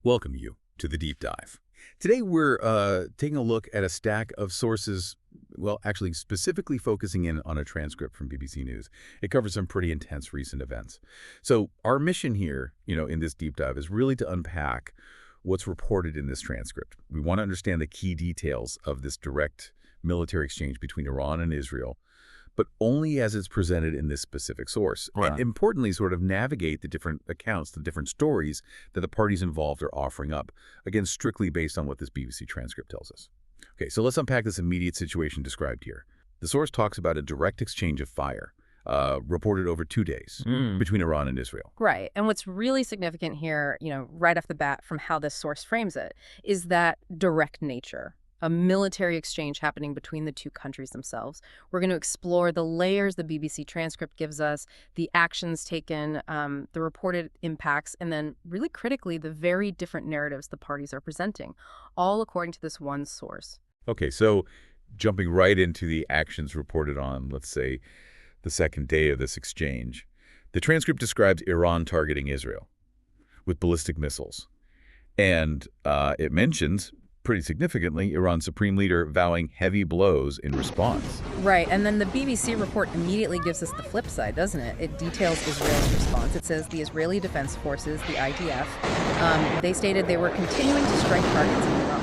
Welcome you to the deep dive. Today we're taking a look at a stack of sources, well, actually specifically focusing in on a transcript from BBC News. It covers some pretty intense recent events. So our mission here, in this deep dive is really to unpack what's reported in this transcript. We want to understand the key details of this direct military exchange between Iran and Israel, but only as it's presented in this specific source. Right. And importantly, sort of navigate the different accounts, the different stories that the parties involved are offering up, again, strictly based on what this BBC transcript tells us. Okay, so let's unpack this immediate situation described here. The source talks about a direct exchange of fire, reported over 2 days between Iran and Israel. Right. And what's really significant here, right off the bat from how this source frames it, is that direct nature, a military exchange happening between the two countries themselves. We're going to explore the layers the BBC transcript gives us, the actions taken, the reported impacts, and then really critically, the very different narratives the parties are presenting, all according to this one source. Okay, so jumping right into the actions reported on, let's say, the second day of this exchange, the transcript describes Iran targeting Israel with ballistic missiles. And it mentions, pretty significantly, Iran's supreme leader vowing heavy blows in response. Right, and then the BBC report immediately gives us the flip side, doesn't it? It details Israel's response. It says the Israeli Defense Forces, the IDF, they stated they were continuing to strike targets in Iran.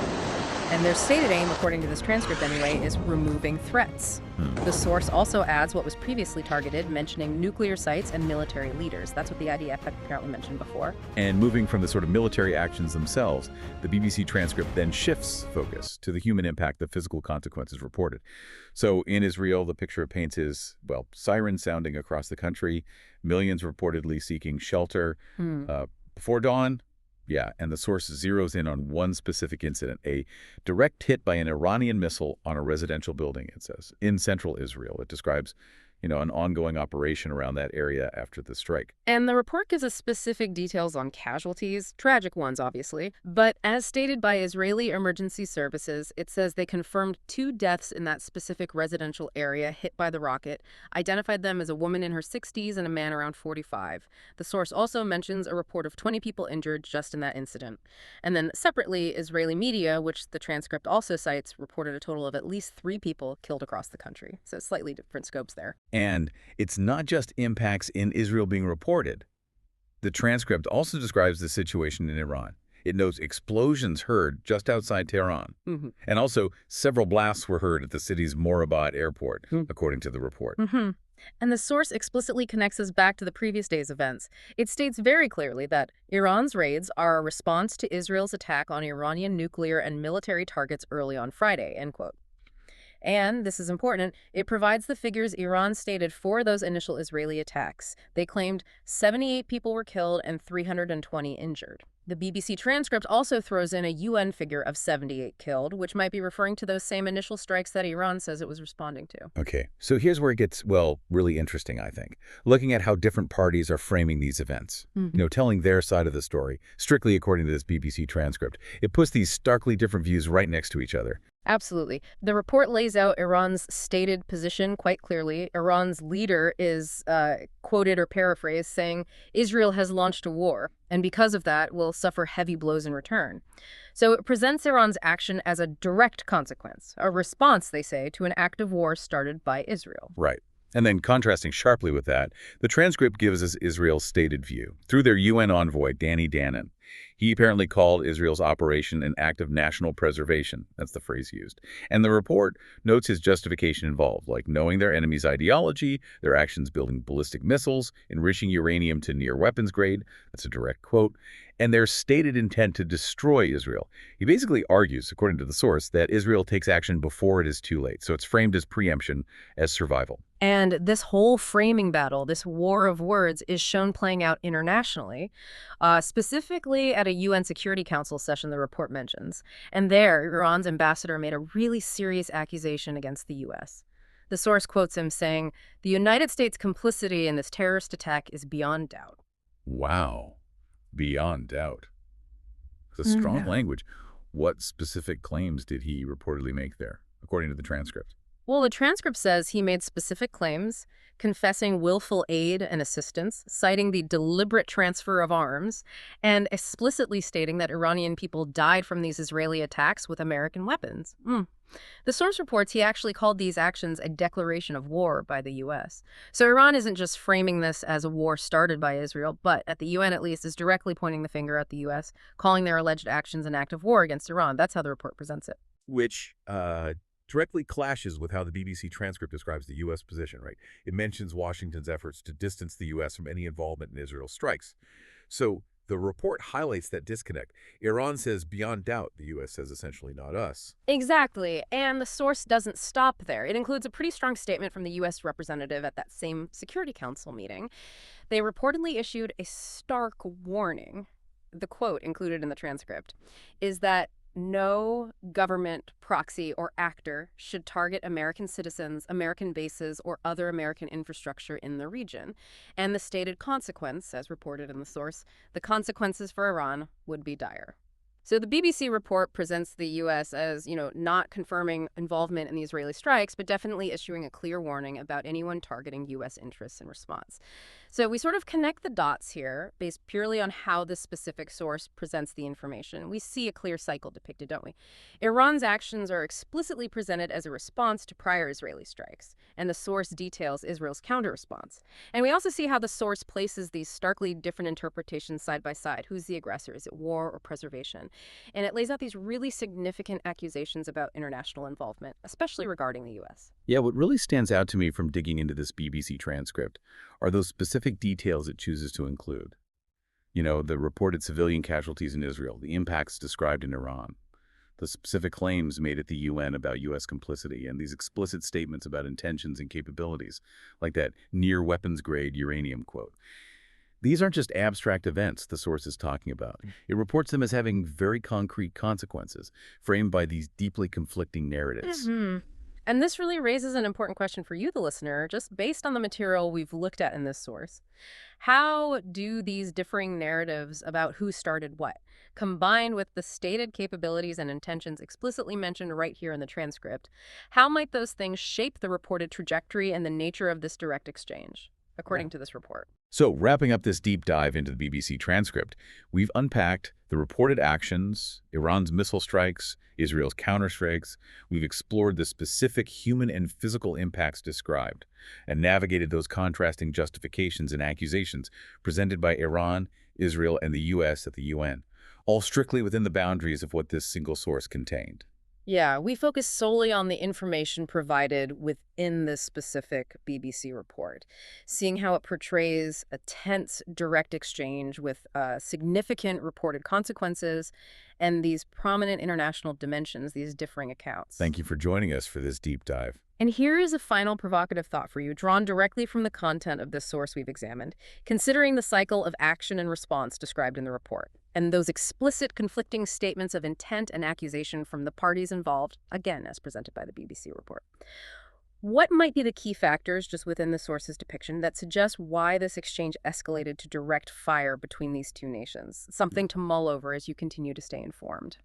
And their stated aim, according to this transcript anyway, is removing threats. The source also adds what was previously targeted, mentioning nuclear sites and military leaders. That's what the IDF had apparently mentioned before. And moving from the sort of military actions themselves, the BBC transcript then shifts focus to the human impact, the physical consequences reported. So in Israel, the picture it paints is, well, sirens sounding across the country, millions reportedly seeking shelter. Before dawn, yeah, and the source zeroes in on one specific incident, a direct hit by an Iranian missile on a residential building, it says, in central Israel. It describes, an ongoing operation around that area after the strike. And the report gives us specific details on casualties, tragic ones, obviously. But as stated by Israeli emergency services, it says they confirmed 2 deaths in that specific residential area hit by the rocket, identified them as a woman in her 60s and a man around 45. The source also mentions a report of 20 people injured just in that incident. And then separately, Israeli media, which the transcript also cites, reported a total of at least 3 people killed across the country. So slightly different scopes there. And it's not just impacts in Israel being reported. The transcript also describes the situation in Iran. It notes explosions heard just outside Tehran. And also, several blasts were heard at the city's Morabad airport, according to the report. And the source explicitly connects us back to the previous day's events. It states very clearly that Iran's raids are a response to Israel's attack on Iranian nuclear and military targets early on Friday, end quote. And, this is important, it provides the figures Iran stated for those initial Israeli attacks. They claimed 78 people were killed and 320 injured. The BBC transcript also throws in a UN figure of 78 killed, which might be referring to those same initial strikes that Iran says it was responding to. Okay, so here's where it gets, well, really interesting, I think. Looking at how different parties are framing these events, telling their side of the story, strictly according to this BBC transcript. It puts these starkly different views right next to each other. Absolutely. The report lays out Iran's stated position quite clearly. Iran's leader is quoted or paraphrased saying, Israel has launched a war, and because of that, will suffer heavy blows in return. So it presents Iran's action as a direct consequence, a response, they say, to an act of war started by Israel. Right. And then contrasting sharply with that, the transcript gives us Israel's stated view through their UN envoy, Danny Danon. He apparently called Israel's operation an act of national preservation. That's the phrase used. And the report notes his justification involved, like knowing their enemy's ideology, their actions building ballistic missiles, enriching uranium to near weapons grade. That's a direct quote. And their stated intent to destroy Israel. He basically argues, according to the source, that Israel takes action before it is too late. So it's framed as preemption, as survival. And this whole framing battle, this war of words, is shown playing out internationally, specifically at a UN Security Council session the report mentions. And there, Iran's ambassador made a really serious accusation against the U.S. The source quotes him saying, "The United States' complicity in this terrorist attack is beyond doubt." Wow. Beyond doubt. It's a strong language. What specific claims did he reportedly make there, according to the transcript? Well, the transcript says he made specific claims, confessing willful aid and assistance, citing the deliberate transfer of arms, and explicitly stating that Iranian people died from these Israeli attacks with American weapons. The source reports he actually called these actions a declaration of war by the U.S. So Iran isn't just framing this as a war started by Israel, but at the UN at least is directly pointing the finger at the U.S., calling their alleged actions an act of war against Iran. That's how the report presents it. Which directly clashes with how the BBC transcript describes the U.S. position, right? It mentions Washington's efforts to distance the U.S. from any involvement in Israel's strikes. So the report highlights that disconnect. Iran says beyond doubt, the U.S. says essentially not us. Exactly. And the source doesn't stop there. It includes a pretty strong statement from the U.S. representative at that same Security Council meeting. They reportedly issued a stark warning. The quote included in the transcript is that no government, proxy, or actor should target American citizens, American bases, or other American infrastructure in the region. And the stated consequence, as reported in the source, the consequences for Iran would be dire. So the BBC report presents the U.S. as, not confirming involvement in the Israeli strikes, but definitely issuing a clear warning about anyone targeting U.S. interests in response. So we sort of connect the dots here based purely on how this specific source presents the information. We see a clear cycle depicted, don't we? Iran's actions are explicitly presented as a response to prior Israeli strikes, and the source details Israel's counter-response. And we also see how the source places these starkly different interpretations side by side. Who's the aggressor? Is it war or preservation? And it lays out these really significant accusations about international involvement, especially regarding the U.S. Yeah, what really stands out to me from digging into this BBC transcript are those specific details it chooses to include. The reported civilian casualties in Israel, the impacts described in Iran, the specific claims made at the UN about U.S. complicity, and these explicit statements about intentions and capabilities, like that near weapons-grade uranium quote. These aren't just abstract events the source is talking about. It reports them as having very concrete consequences, framed by these deeply conflicting narratives. And this really raises an important question for you, the listener, just based on the material we've looked at in this source. How do these differing narratives about who started what, combined with the stated capabilities and intentions explicitly mentioned right here in the transcript, how might those things shape the reported trajectory and the nature of this direct exchange, according to this report? So, wrapping up this deep dive into the BBC transcript, we've unpacked the reported actions, Iran's missile strikes, Israel's counterstrikes. We've explored the specific human and physical impacts described, and navigated those contrasting justifications and accusations presented by Iran, Israel, and the U.S. at the UN, all strictly within the boundaries of what this single source contained. Yeah, we focus solely on the information provided within this specific BBC report, seeing how it portrays a tense, direct exchange with significant reported consequences and these prominent international dimensions, these differing accounts. Thank you for joining us for this deep dive. And here is a final provocative thought for you, drawn directly from the content of this source we've examined, considering the cycle of action and response described in the report, and those explicit conflicting statements of intent and accusation from the parties involved, again, as presented by the BBC report. What might be the key factors just within the source's depiction that suggest why this exchange escalated to direct fire between these two nations? Something to mull over as you continue to stay informed.